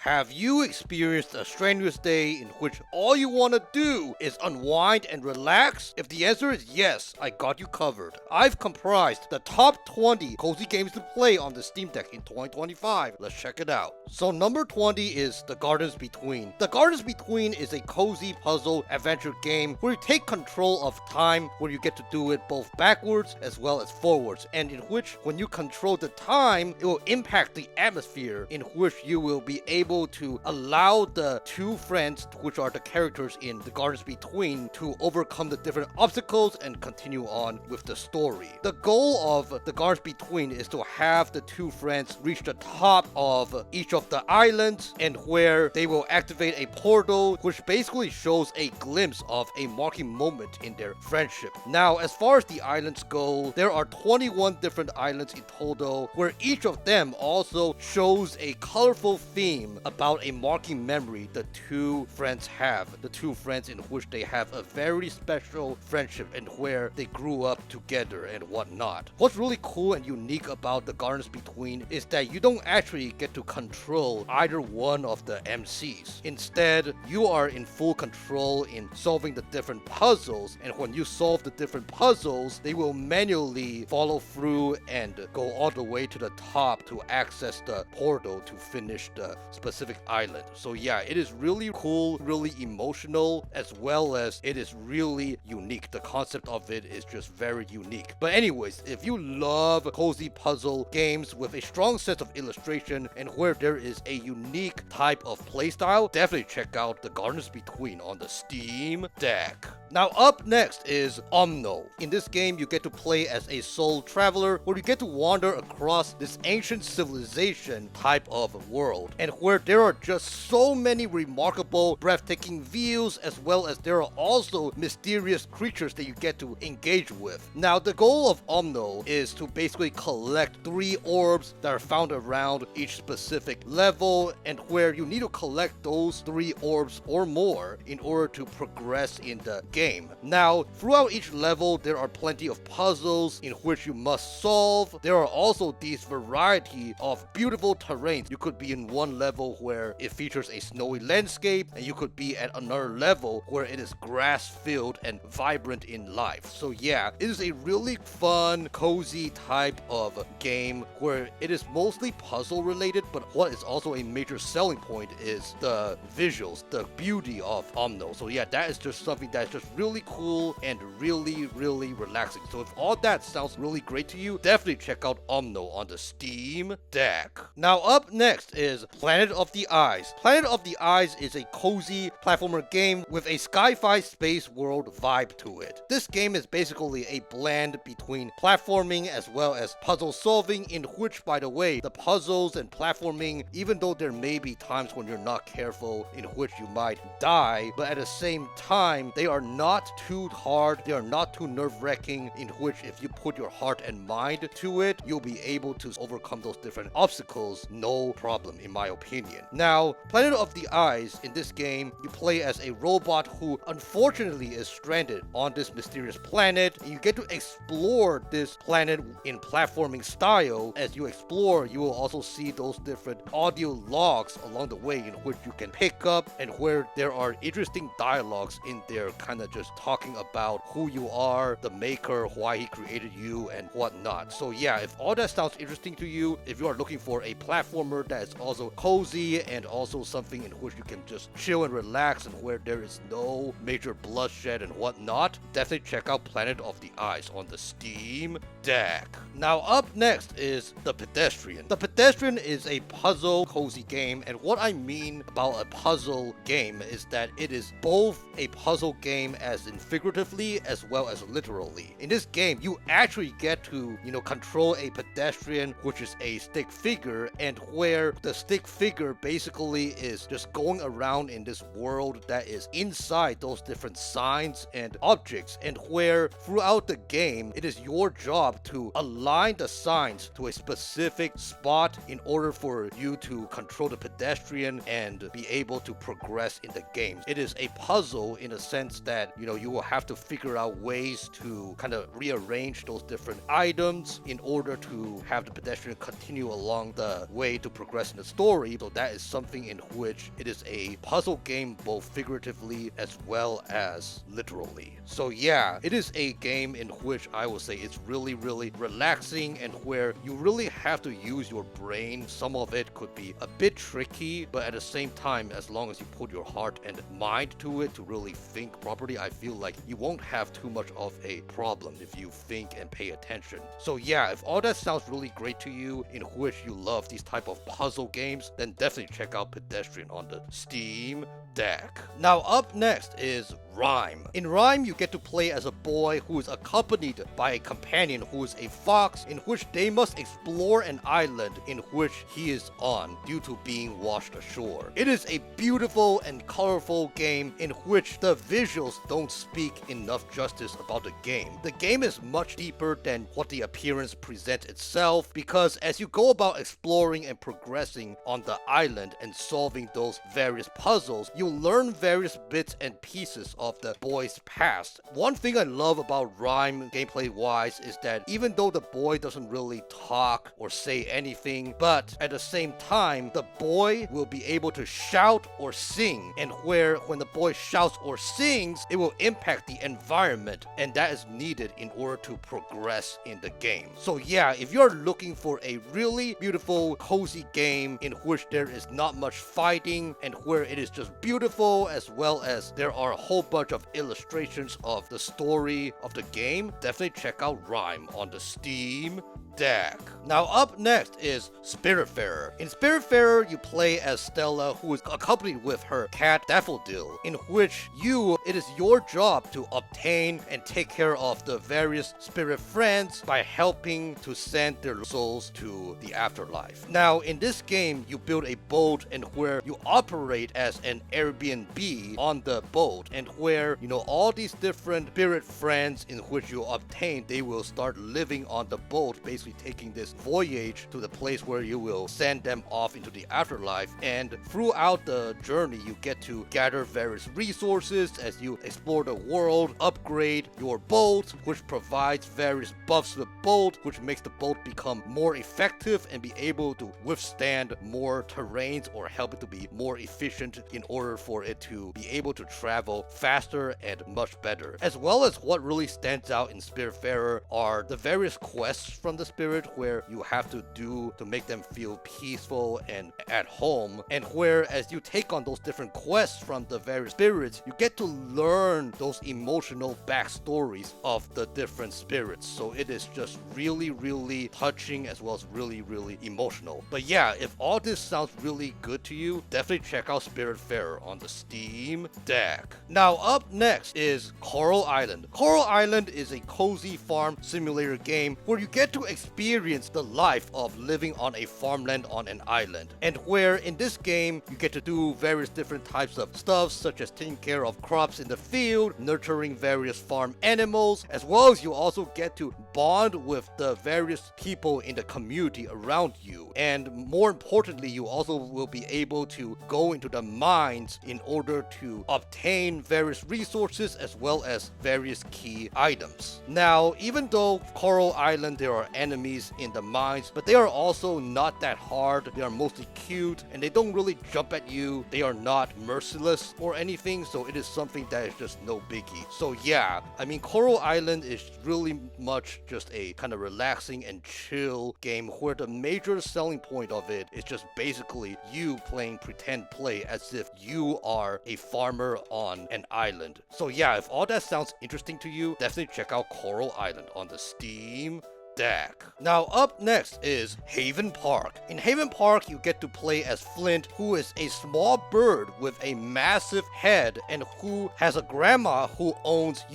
Have you experienced a strenuous day in which all you want to do is unwind and relax? If the answer is yes, I got you covered. I've comprised the top 20 cozy games to play on the Steam Deck in 2025. Let's check it out. So number 20 is The Gardens Between. The Gardens Between is a cozy puzzle adventure game where you take control of time, where you get to do it both backwards as well as forwards, and in which when you control the time, it will impact the atmosphere in which you will be able to allow the two friends, which are the characters in The Gardens Between, to overcome the different obstacles and continue on with the story. The goal of The Gardens Between is to have the two friends reach the top of each of the islands, and where they will activate a portal which basically shows a glimpse of a marking moment in their friendship. Now, as far as the islands go, there are 21 different islands in total, where each of them also shows a colorful theme about a marking memory the two friends have. The two friends in which they have a very special friendship and where they grew up together and whatnot. What's really cool and unique about The Gardens Between is that you don't actually get to control either one of the MCs. Instead, you are in full control in solving the different puzzles, and when you solve the different puzzles, they will manually follow through and go all the way to the top to access the portal to finish the specific island. So yeah, it is really cool, really emotional, as well as it is really unique. The concept of it is just very unique. But anyways, if you love cozy puzzle games with a strong sense of illustration and where there is a unique type of playstyle, definitely check out The Gardens Between on the Steam Deck. Now up next is Omno. In this game, you get to play as a soul traveler where you get to wander across this ancient civilization type of world, and where there are just so many remarkable, breathtaking views, as well as there are also mysterious creatures that you get to engage with. Now, the goal of Omno is to basically collect 3 orbs that are found around each specific level, and where you need to collect those 3 orbs or more in order to progress in the game. Now, throughout each level, there are plenty of puzzles in which you must solve. There are also these variety of beautiful terrains. You could be in one level where it features a snowy landscape, and you could be at another level where it is grass filled and vibrant in life. So yeah, it is a really fun, cozy type of game where it is mostly puzzle related, but what is also a major selling point is the visuals, the beauty of Omno. So yeah, that is just something that's just really cool and really relaxing. So if all that sounds really great to you, definitely check out Omno on the Steam Deck. Now up next is Planet of the Eyes. Planet of the Eyes is a cozy platformer game with a sci-fi space world vibe to it. This game is basically a blend between platforming as well as puzzle solving, in which, by the way, the puzzles and platforming, even though there may be times when you're not careful in which you might die, but at the same time, they are not too hard, they are not too nerve-wracking, in which if you put your heart and mind to it, you'll be able to overcome those different obstacles, no problem, in my opinion. Now, Planet of the Eyes, in this game, you play as a robot who unfortunately is stranded on this mysterious planet, and you get to explore this planet in platforming style. As you explore, you will also see those different audio logs along the way in which you can pick up, and where there are interesting dialogues in there, kind of just talking about who you are, the maker, why he created you, and whatnot. So yeah, if all that sounds interesting to you, if you are looking for a platformer that is also cozy and also something in which you can just chill and relax and where there is no major bloodshed and whatnot, definitely check out Planet of the Eyes on the Steam Deck. Now up next is The Pedestrian. The Pedestrian is a puzzle cozy game, and what I mean about a puzzle game is that it is both a puzzle game as in figuratively as well as literally. In this game, you actually get to, control a pedestrian, which is a stick figure, and where the stick figure basically is just going around in this world that is inside those different signs and objects, and where throughout the game, it is your job to align the signs to a specific spot in order for you to control the pedestrian and be able to progress in the game. It is a puzzle in a sense that that, you will have to figure out ways to kind of rearrange those different items in order to have the pedestrian continue along the way to progress in the story. So that is something in which it is a puzzle game both figuratively as well as literally. So yeah, it is a game in which I will say it's really, really relaxing and where you really have to use your brain. Some of it could be a bit tricky, but at the same time, as long as you put your heart and mind to it to really think properly, I feel like you won't have too much of a problem if you think and pay attention. So yeah, if all that sounds really great to you, in which you love these type of puzzle games, then definitely check out Pedestrian on the Steam Deck. Now up next is Rime. In Rime, you get to play as a boy who is accompanied by a companion who is a fox, in which they must explore an island in which he is on due to being washed ashore. It is a beautiful and colorful game in which the visuals don't speak enough justice about the game. The game is much deeper than what the appearance presents itself, because as you go about exploring and progressing on the island and solving those various puzzles, you learn various bits and pieces of the boy's past. One thing I love about Rime gameplay wise is that even though the boy doesn't really talk or say anything, but at the same time the boy will be able to shout or sing, and when the boy shouts or sings, it will impact the environment, and that is needed in order to progress in the game. So yeah, if you're looking for a really beautiful cozy game in which there is not much fighting and where it is just beautiful, as well as there are a whole bunch of illustrations of the story of the game, definitely check out Rime on the Steam Deck. Now up next is Spiritfarer. In Spiritfarer, you play as Stella, who is accompanied with her cat Daffodil, in which it is your job to obtain and take care of the various spirit friends by helping to send their souls to the afterlife. Now in this game, you build a boat and where you operate as an Airbnb on the boat, and where all these different spirit friends in which you obtain, they will start living on the boat, basically taking this voyage to the place where you will send them off into the afterlife. And throughout the journey, you get to gather various resources as you explore the world, upgrade your boat, which provides various buffs to the boat, which makes the boat become more effective and be able to withstand more terrains or help it to be more efficient in order for it to be able to travel faster and much better. As well as what really stands out in Spiritfarer are the various quests from the spirit where you have to do to make them feel peaceful and at home, and where as you take on those different quests from the various spirits, you get to learn those emotional backstories of the different spirits. So it is just really, really touching as well as really, really emotional. But yeah, if all this sounds really good to you, definitely check out Spiritfarer on the Steam Deck. Now up next is Coral Island. Coral Island is a cozy farm simulator game where you get to experience the life of living on a farmland on an island, and where in this game you get to do various different types of stuff, such as taking care of crops in the field, nurturing various farm animals, as well as you also get to bond with the various people in the community around you. And more importantly, you also will be able to go into the mines in order to obtain various resources as well as various key items. Now, even though Coral Island there are enemies in the mines, but they are also not that hard. They are mostly cute and they don't really jump at you. They are not merciless or anything, so it is something that is just no biggie. So yeah, I mean, Coral Island is really much just a kind of relaxing and chill game where the major selling point of it is just basically you playing pretend play as if you are a farmer on an island. So yeah, if all that sounds interesting to you, definitely check out Coral Island on the Steam Deck. Now up next is Haven Park. In Haven Park, you get to play as Flint, who is a small bird with a massive head and who has a grandma who owns,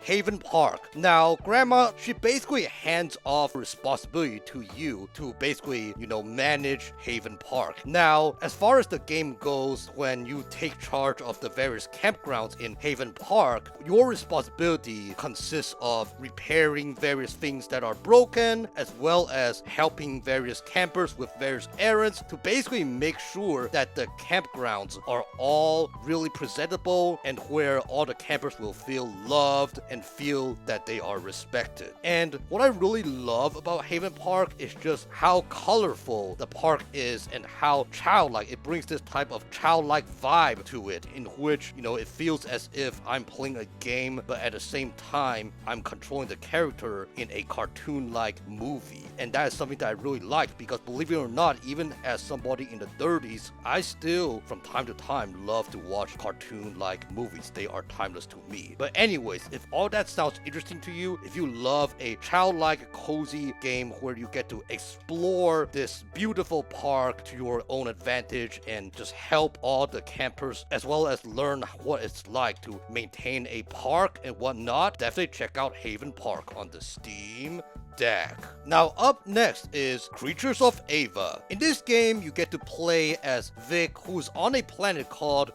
Haven Park. Now, grandma, she basically hands off responsibility to you to basically, manage Haven Park. Now, as far as the game goes, when you take charge of the various campgrounds in Haven Park, your responsibility consists of repairing various things that are are broken, as well as helping various campers with various errands to basically make sure that the campgrounds are all really presentable and where all the campers will feel loved and feel that they are respected. And what I really love about Haven Park is just how colorful the park is and how childlike. It brings this type of childlike vibe to it, in which, it feels as if I'm playing a game, but at the same time, I'm controlling the character in a cartoon-like movie. And that is something that I really like, because believe it or not, even as somebody in the 30s, I still, from time to time, love to watch cartoon-like movies. They are timeless to me. But anyways, if all that sounds interesting to you, if you love a childlike, cozy game where you get to explore this beautiful park to your own advantage and just help all the campers, as well as learn what it's like to maintain a park and whatnot, definitely check out Haven Park on the Steam Deck. Now up next is Creatures of Ava. In this game, you get to play as Vic, who's on a planet called,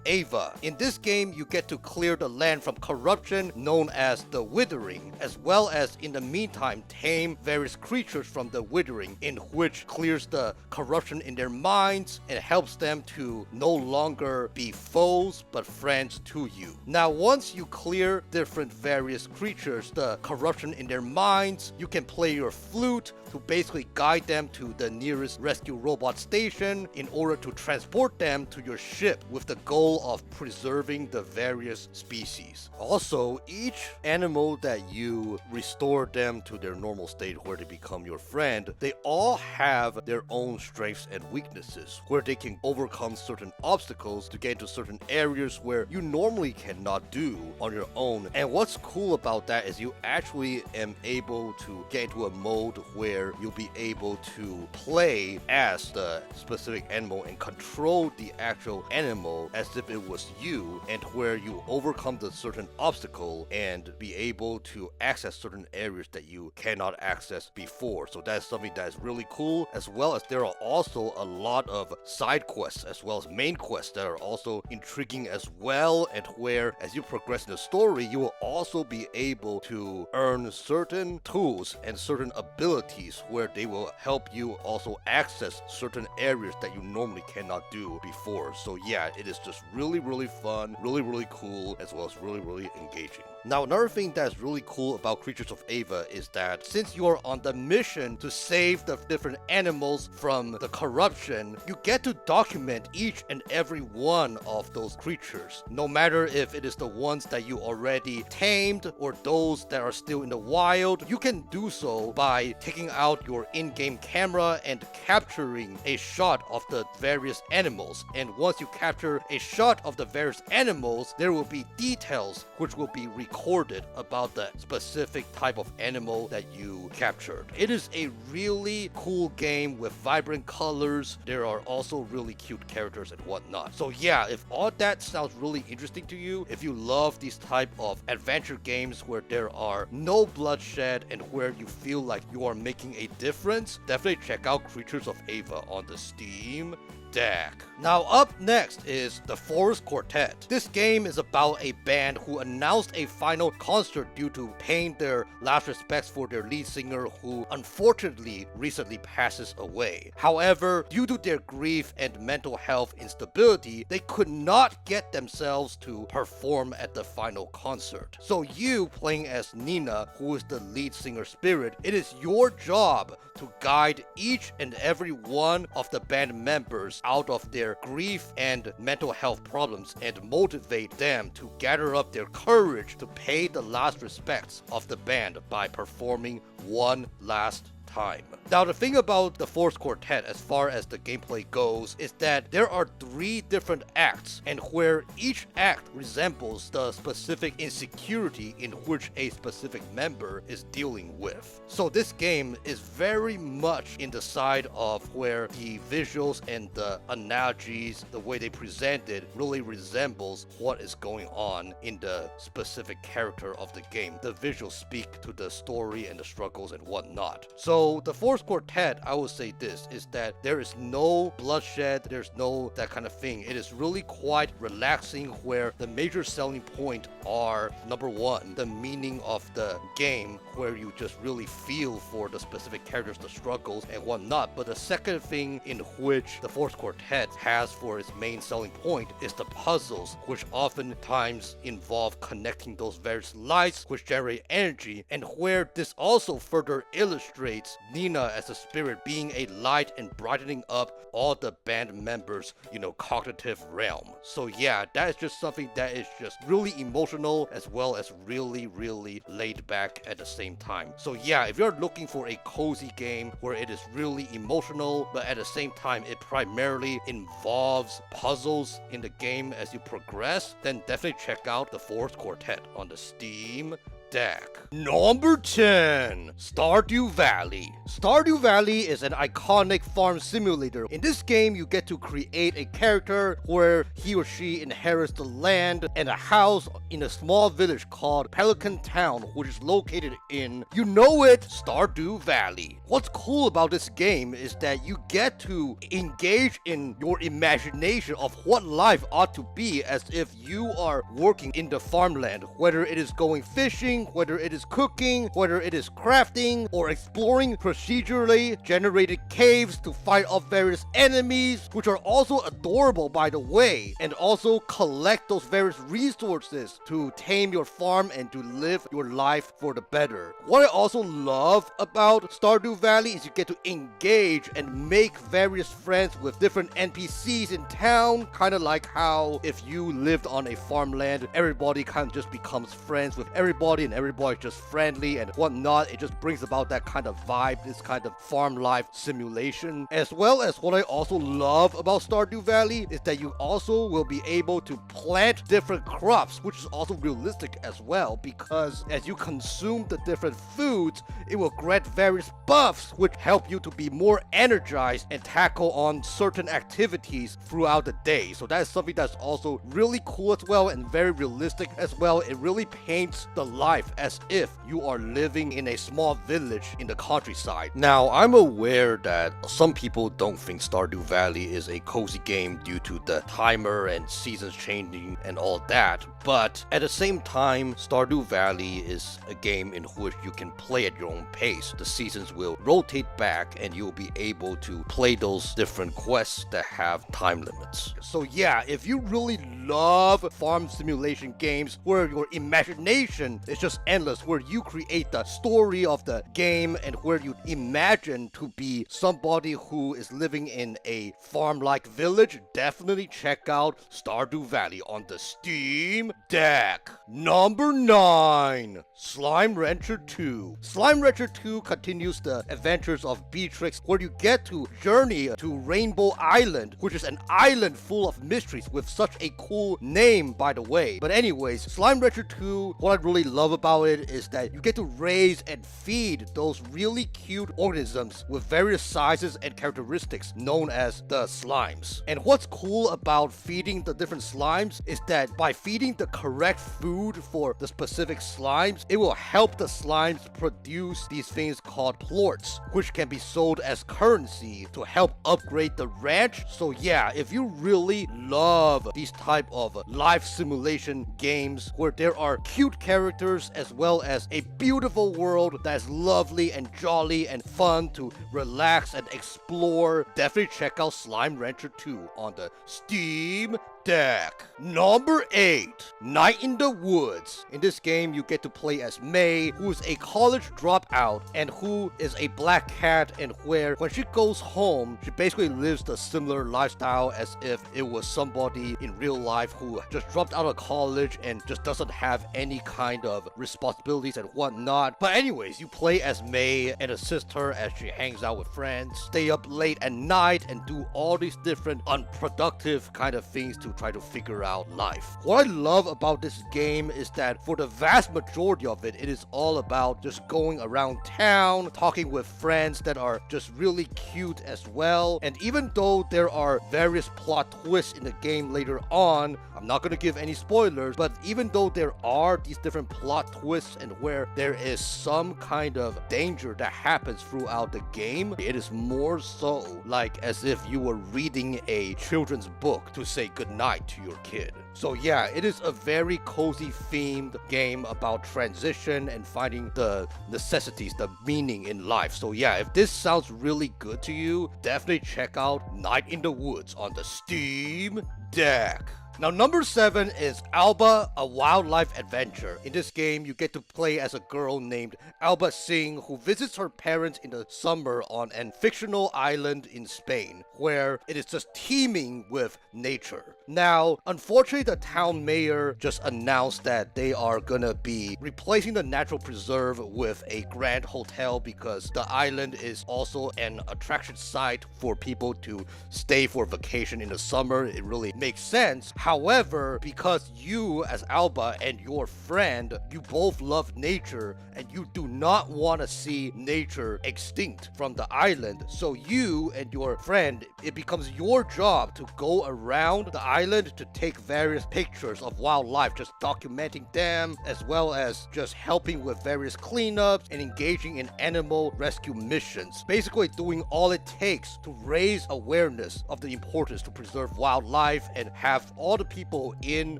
Ava. In this game, you get to clear the land from corruption known as the Withering, as well as in the meantime tame various creatures from the Withering, in which clears the corruption in their minds and helps them to no longer be foes but friends to you. Now once you clear different various creatures, the corruption in their minds, you can play your flute to basically guide them to the nearest rescue robot station in order to transport them to your ship with the goal of preserving the various species. Also, each animal that you restore them to their normal state where they become your friend, they all have their own strengths and weaknesses where they can overcome certain obstacles to get into certain areas where you normally cannot do on your own. And what's cool about that is you actually am able to get into a mode where you'll be able to play as the specific animal and control the actual animal as if it was you, and where you overcome the certain obstacle and be able to access certain areas that you cannot access before. So that's something that is really cool, as well as there are also a lot of side quests as well as main quests that are also intriguing as well, and where as you progress in the story, you will also be able to earn certain tools and certain abilities where they will help you also access certain areas that you normally cannot do before. So yeah, it is just really fun, really cool, as well as really engaging. Now another thing that's really cool about Creatures of Ava is that since you are on the mission to save the different animals from the corruption, you get to document each and every one of those creatures, no matter if it is the ones that you already tamed or those that are still in the wild. You can do so by taking out your in-game camera and capturing a shot of the various animals. And once you capture a shot of the various animals, there will be details which will be recorded about the specific type of animal that you captured. It is a really cool game with vibrant colors. There are also really cute characters and whatnot. So yeah, if all that sounds really interesting to you, if you love these type of adventure games where there are no bloodshed and where you feel like you are making a difference, definitely check out Creatures of Ava on the Steam Deck. Now up next is the Forest Quartet. This game is about a band who announced a final concert due to paying their last respects for their lead singer, who unfortunately recently passes away. However, due to their grief and mental health instability, they could not get themselves to perform at the final concert. So you, playing as Nina, who is the lead singer Spirit, it is your job to guide each and every one of the band members out of their grief and mental health problems and motivate them to gather up their courage to pay the last respects of the band by performing one last time. Now the thing about the Forest Quartet as far as the gameplay goes is that there are 3 different acts, and where each act resembles the specific insecurity in which a specific member is dealing with. So this game is very much in the side of where the visuals and the analogies, the way they present it, really resembles what is going on in the specific character of the game. The visuals speak to the story and the struggles and whatnot. So the Forest Force Quartet, I would say this, is that there is no bloodshed, there's no that kind of thing. It is really quite relaxing, where the major selling point are, number one, the meaning of the game, where you just really feel for the specific characters, the struggles and whatnot. But the second thing in which the Force Quartet has for its main selling point is the puzzles, which oftentimes involve connecting those various lights which generate energy, and where this also further illustrates Nina as a spirit being a light and brightening up all the band members, cognitive realm. So yeah, that is just something that is just really emotional as well as really, really laid back at the same time. So yeah, if you're looking for a cozy game where it is really emotional, but at the same time it primarily involves puzzles in the game as you progress, then definitely check out the Force Quartet on the Steam Deck. Number 10, Stardew Valley. Stardew Valley is an iconic farm simulator. In this game, you get to create a character where he or she inherits the land and a house in a small village called Pelican Town, which is located in, Stardew Valley. What's cool about this game is that you get to engage in your imagination of what life ought to be as if you are working in the farmland, whether it is going fishing, whether it is cooking, whether it is crafting, or exploring procedurally generated caves to fight off various enemies, which are also adorable by the way, and also collect those various resources to tame your farm and to live your life for the better. What I also love about Stardew Valley is you get to engage and make various friends with different NPCs in town, kind of like how if you lived on a farmland, everybody kind of just becomes friends with everybody and everybody's just friendly and whatnot. It just brings about that kind of vibe, this kind of farm life simulation. As well as what I also love about Stardew Valley is that you also will be able to plant different crops, which is also realistic as well, because as you consume the different foods, it will grant various buffs which help you to be more energized and tackle on certain activities throughout the day. So that is something that's also really cool as well and very realistic as well. It really paints the life as if you are living in a small village in the countryside. Now, I'm aware that some people don't think Stardew Valley is a cozy game due to the timer and seasons changing and all that, but at the same time, Stardew Valley is a game in which you can play at your own pace. The seasons will rotate back and you'll be able to play those different quests that have time limits. So yeah, if you really love farm simulation games where your imagination is just endless, where you create the story of the game and where you imagine to be somebody who is living in a farm-like village, definitely check out Stardew Valley on the Steam Deck. Number 9, Slime Rancher 2. Slime Rancher 2 continues the adventures of Beatrix, where you get to journey to Rainbow Island, which is an island full of mysteries with such a cool name, by the way. But anyways, Slime Rancher 2, what I really love about it is that you get to raise and feed those really cute organisms with various sizes and characteristics known as the slimes. And what's cool about feeding the different slimes is that by feeding the correct food for the specific slimes, it will help the slimes produce these things called plorts, which can be sold as currency to help upgrade the ranch. So yeah, if you really love these type of life simulation games where there are cute characters as well as a beautiful world that's lovely and jolly and fun to relax and explore, definitely check out Slime Rancher 2 on the Steam Deck. Number 8, Night in the Woods. In this game, you get to play as May, who is a college dropout and who is a black cat, and where when she goes home, she basically lives the similar lifestyle as if it was somebody in real life who just dropped out of college and just doesn't have any kind of responsibilities and whatnot. But anyways, you play as May and assist her as she hangs out with friends, stay up late at night, and do all these different unproductive kind of things to try to figure out life. What I love about this game is that for the vast majority of it, it is all about just going around town, talking with friends that are just really cute as well. And even though there are various plot twists in the game later on, I'm not going to give any spoilers, but even though there are these different plot plot twists and where there is some kind of danger that happens throughout the game. It is more so like as if you were reading a children's book to say goodnight to your kid. So yeah, it is a very cozy themed game about transition and finding the necessities, the meaning in life. So yeah, if this sounds really good to you, definitely check out Night in the Woods on the Steam Deck. Now, number 7 is Alba, a wildlife adventure. In this game, you get to play as a girl named Alba Singh who visits her parents in the summer on an fictional island in Spain, where it is just teeming with nature. Now, unfortunately, the town mayor just announced that they are gonna be replacing the natural preserve with a grand hotel because the island is also an attraction site for people to stay for vacation in the summer. It really makes sense. However, because you as Alba and your friend, you both love nature and you do not want to see nature extinct from the island, so you and your friend, it becomes your job to go around the island to take various pictures of wildlife, just documenting them, as well as just helping with various cleanups and engaging in animal rescue missions. Basically doing all it takes to raise awareness of the importance to preserve wildlife and have all the people in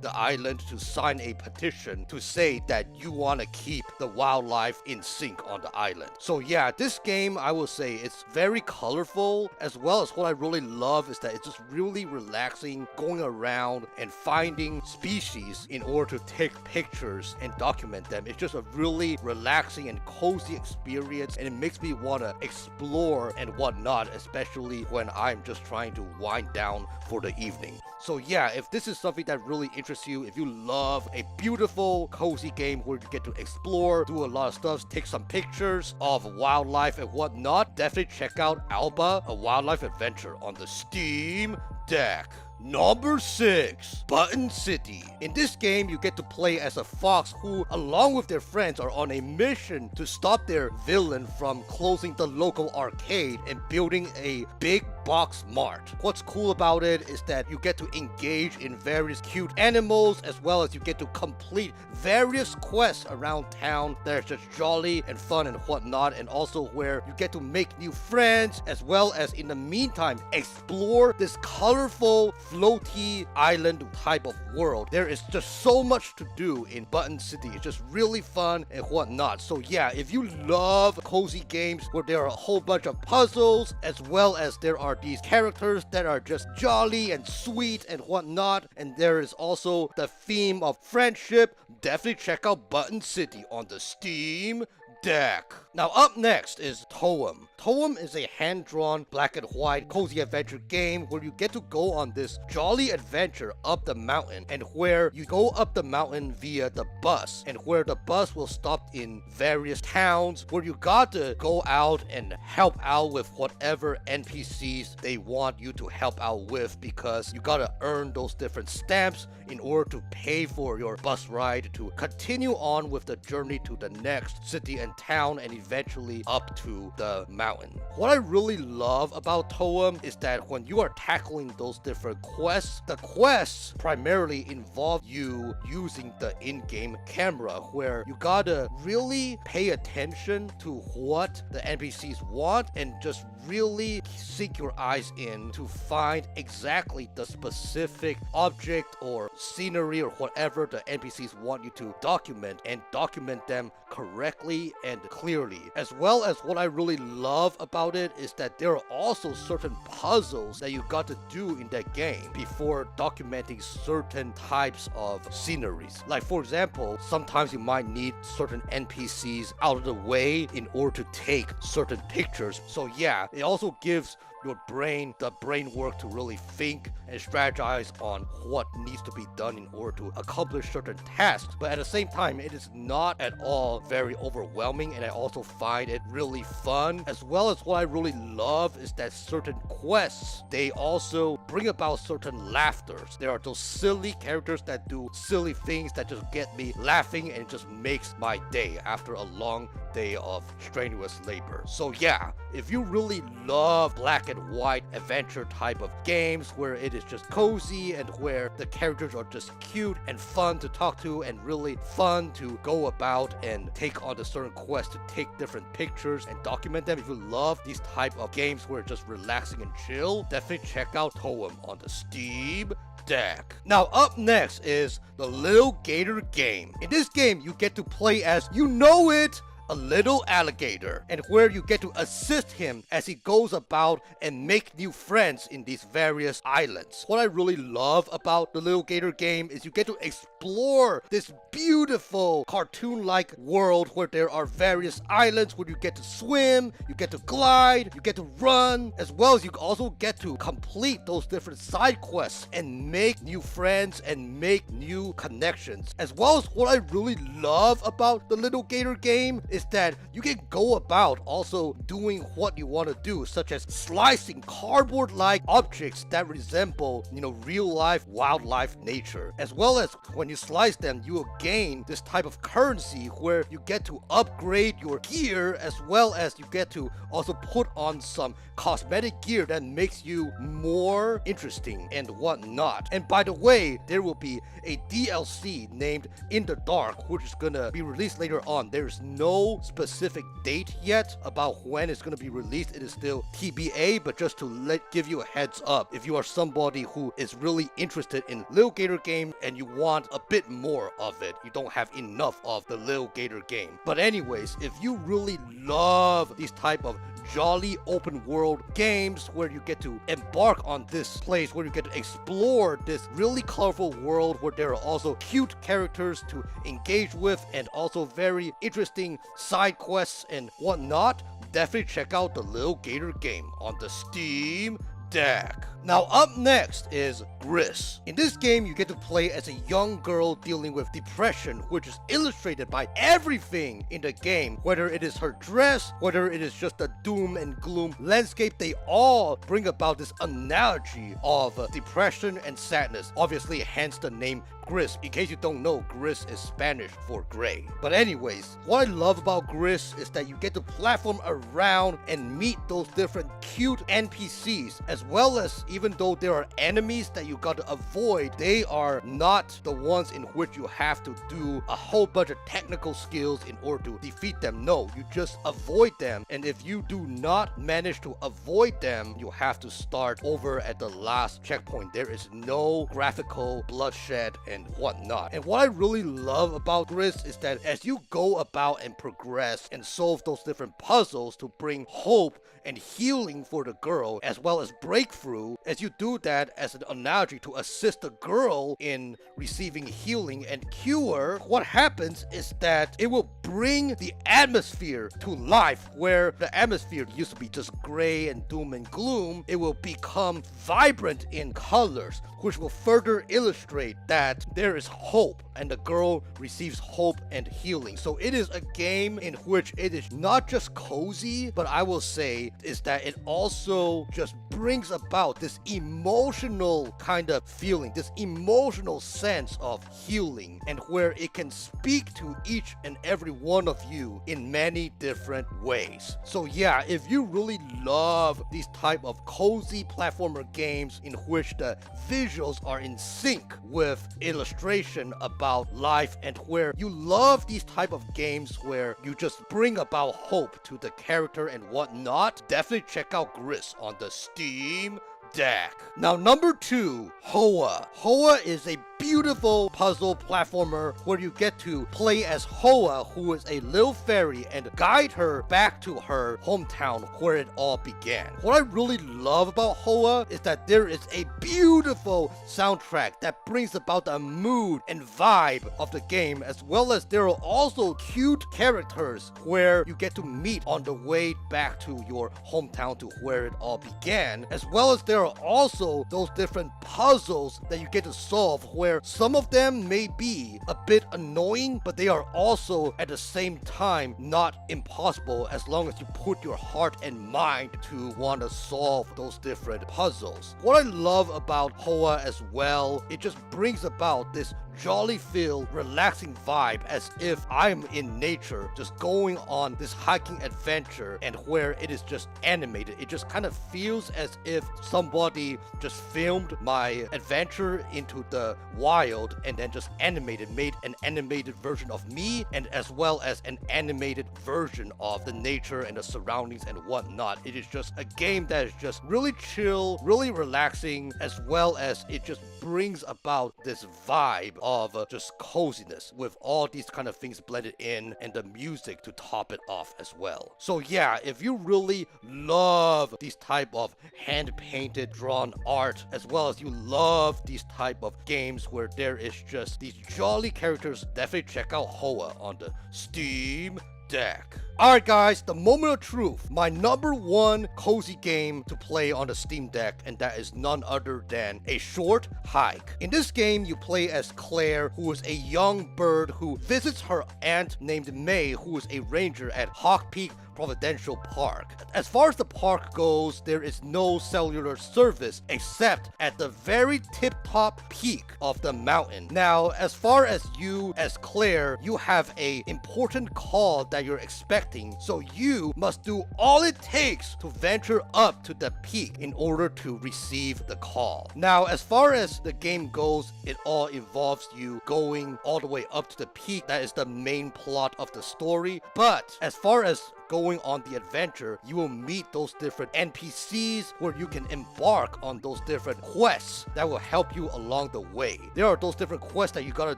the island to sign a petition to say that you want to keep the wildlife in sync on the island. So yeah, this game, I will say, it's very colorful, as well as what I really love is that it's just really relaxing going around and finding species in order to take pictures and document them. It's just a really relaxing and cozy experience, and it makes me want to explore and whatnot, especially when I'm just trying to wind down for the evening. So yeah, if this is something that really interests you, if you love a beautiful, cozy game where you get to explore, do a lot of stuff, take some pictures of wildlife and whatnot, definitely check out Alba, a wildlife adventure on the Steam Deck. Number 6, Button City. In this game, you get to play as a fox who, along with their friends, are on a mission to stop their villain from closing the local arcade and building a big box mart. What's cool about it is that you get to engage in various cute animals, as well as you get to complete various quests around town that are just jolly and fun and whatnot, and also where you get to make new friends, as well as in the meantime explore this colorful floaty island type of world. There is just so much to do in Button City. It's just really fun and whatnot. So yeah, if you love cozy games where there are a whole bunch of puzzles, as well as there are these characters that are just jolly and sweet and whatnot, and there is also the theme of friendship, definitely check out Button City on the Steam Deck. Now up next is Toem. Toem is a hand-drawn black and white cozy adventure game where you get to go on this jolly adventure up the mountain, and where you go up the mountain via the bus, and where the bus will stop in various towns where you got to go out and help out with whatever NPCs they want you to help out with, because you gotta earn those different stamps in order to pay for your bus ride to continue on with the journey to the next city and town and eventually up to the mountain. What I really love about Toem is that when you are tackling those different quests, the quests primarily involve you using the in-game camera, where you gotta really pay attention to what the NPCs want and just really sink your eyes in to find exactly the specific object or scenery or whatever the NPCs want you to document, and document them correctly and clearly. As well as what I really love about it is that there are also certain puzzles that you got to do in that game before documenting certain types of sceneries. Like for example, sometimes you might need certain NPCs out of the way in order to take certain pictures. So yeah, it also gives your brain the brain work to really think and strategize on what needs to be done in order to accomplish certain tasks. But at the same time, it is not at all very overwhelming, and I also find it really fun. As well as what I really love is that certain quests, they also bring about certain laughters. There are those silly characters that do silly things that just get me laughing, and it just makes my day after a long day of strenuous labor. So yeah, if you really love black black and white adventure type of games where it is just cozy and where the characters are just cute and fun to talk to and really fun to go about and take on a certain quest to take different pictures and document them. If you love these type of games where it's just relaxing and chill, definitely check out Toem on the Steam Deck. Now up next is the Little Gator game. In this game, you get to play as, you know it, a little alligator, and where you get to assist him as he goes about and make new friends in these various islands. What I really love about the Little Gator game is you get to explore this beautiful cartoon-like world where there are various islands where you get to swim, you get to glide, you get to run, as well as you also get to complete those different side quests and make new friends and make new connections. As well as what I really love about the Little Gator game is that you can go about also doing what you want to do, such as slicing cardboard-like objects that resemble, real-life wildlife nature. As well as when you slice them, you will gain this type of currency where you get to upgrade your gear, as well as you get to also put on some cosmetic gear that makes you more interesting and whatnot. And by the way, there will be a DLC named In the Dark, which is gonna be released later on. There's no specific date yet about when it's going to be released. It is still TBA, but just to give you a heads up, if you are somebody who is really interested in Little Gator game and you want a bit more of it, you don't have enough of the Little Gator game. But anyways, if you really love these type of jolly open world games where you get to embark on this place where you get to explore this really colorful world where there are also cute characters to engage with and also very interesting side quests and whatnot, definitely check out the Little Gator game on the Steam Deck. Now up next is Gris. In this game, you get to play as a young girl dealing with depression, which is illustrated by everything in the game. Whether it is her dress, whether it is just a doom and gloom landscape, they all bring about this analogy of depression and sadness. Obviously, hence the name Gris. In case you don't know, Gris is Spanish for gray. But anyways, what I love about Gris is that you get to platform around and meet those different cute NPCs, as well as even though there are enemies that you got to avoid, they are not the ones in which you have to do a whole bunch of technical skills in order to defeat them. No, you just avoid them, and if you do not manage to avoid them, you have to start over at the last checkpoint. There is no graphical bloodshed and whatnot. And what I really love about Gris is that as you go about and progress and solve those different puzzles to bring hope and healing for the girl, as well as breakthrough, as you do that as an analogy to assist the girl in receiving healing and cure, what happens is that it will bring the atmosphere to life. Where the atmosphere used to be just gray and doom and gloom, it will become vibrant in colors, which will further illustrate that there is hope and the girl receives hope and healing. So it is a game in which it is not just cozy, but I will say is that it also just brings about this emotional kind of feeling, this emotional sense of healing, and where it can speak to each and every one of you in many different ways. So yeah, if you really love these type of cozy platformer games in which the visuals are in sync with illustration about life, and where you love these type of games where you just bring about hope to the character and whatnot, definitely check out Gris on the Steam Deck. Now number 2, Hoa. Hoa is a beautiful puzzle platformer where you get to play as Hoa, who is a little fairy, and guide her back to her hometown where it all began. What I really love about Hoa is that there is a beautiful soundtrack that brings about the mood and vibe of the game, as well as there are also cute characters where you get to meet on the way back to your hometown to where it all began, as well as there are also those different puzzles that you get to solve where some of them may be a bit annoying, but they are also at the same time not impossible as long as you put your heart and mind to want to solve those different puzzles. What I love about Hoa as well, it just brings about this jolly filled, relaxing vibe as if I'm in nature, just going on this hiking adventure, and where it is just animated. It just kind of feels as if somebody just filmed my adventure into the wild and then just made an animated version of me, and as well as an animated version of the nature and the surroundings and whatnot. It is just a game that is just really chill, really relaxing, as well as it just brings about this vibe of just coziness with all these kind of things blended in and the music to top it off as well. So yeah, if you really love these type of hand-painted drawn art, as well as you love these type of games where there is just these jolly characters, definitely check out Hoa on the Steam Deck. Alright guys, the moment of truth. My number one cozy game to play on the Steam Deck, and that is none other than A Short Hike. In this game, you play as Claire, who is a young bird who visits her aunt named May, who is a ranger at Hawk Peak Providential Park. As far as the park goes, there is no cellular service except at the very tip-top peak of the mountain. Now, as far as you as Claire, you have a important call that you're expecting, so you must do all it takes to venture up to the peak in order to receive the call. Now, as far as the game goes, it all involves you going all the way up to the peak. That is the main plot of the story. But as far as going on the adventure, you will meet those different NPCs where you can embark on those different quests that will help you along the way. There are those different quests that you gotta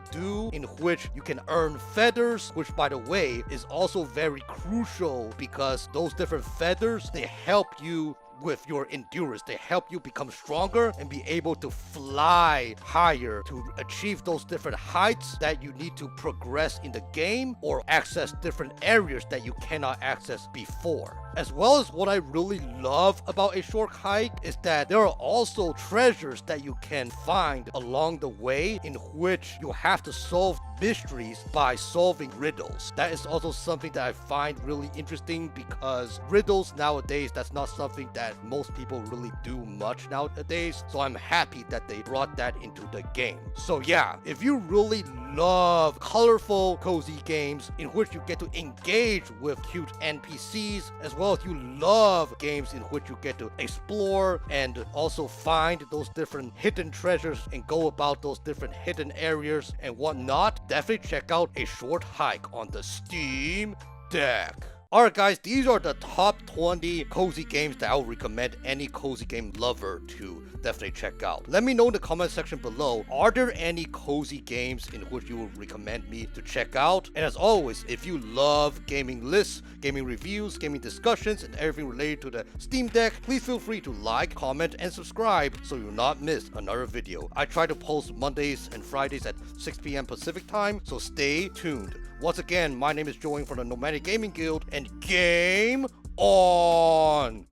do in which you can earn feathers, which by the way is also very crucial because those different feathers, they help you with your endurance. They help you become stronger and be able to fly higher to achieve those different heights that you need to progress in the game or access different areas that you cannot access before. As well as what I really love about A Short Hike is that there are also treasures that you can find along the way in which you have to solve mysteries by solving riddles. That is also something that I find really interesting because riddles nowadays, that's not something that most people really do much nowadays. So I'm happy that they brought that into the game. So yeah, if you really love colorful, cozy games in which you get to engage with cute NPCs, as well as you love games in which you get to explore and also find those different hidden treasures and go about those different hidden areas and whatnot, definitely check out A Short Hike on the Steam Deck. Alright guys, these are the top 20 cozy games that I would recommend any cozy game lover to definitely check out. Let me know in the comment section below, are there any cozy games in which you would recommend me to check out? And as always, if you love gaming lists, gaming reviews, gaming discussions, and everything related to the Steam Deck, please feel free to like, comment, and subscribe so you'll not miss another video. I try to post Mondays and Fridays at 6 p.m. Pacific time, so stay tuned. Once again, my name is Joey from the Nomadic Gaming Guild, and game on!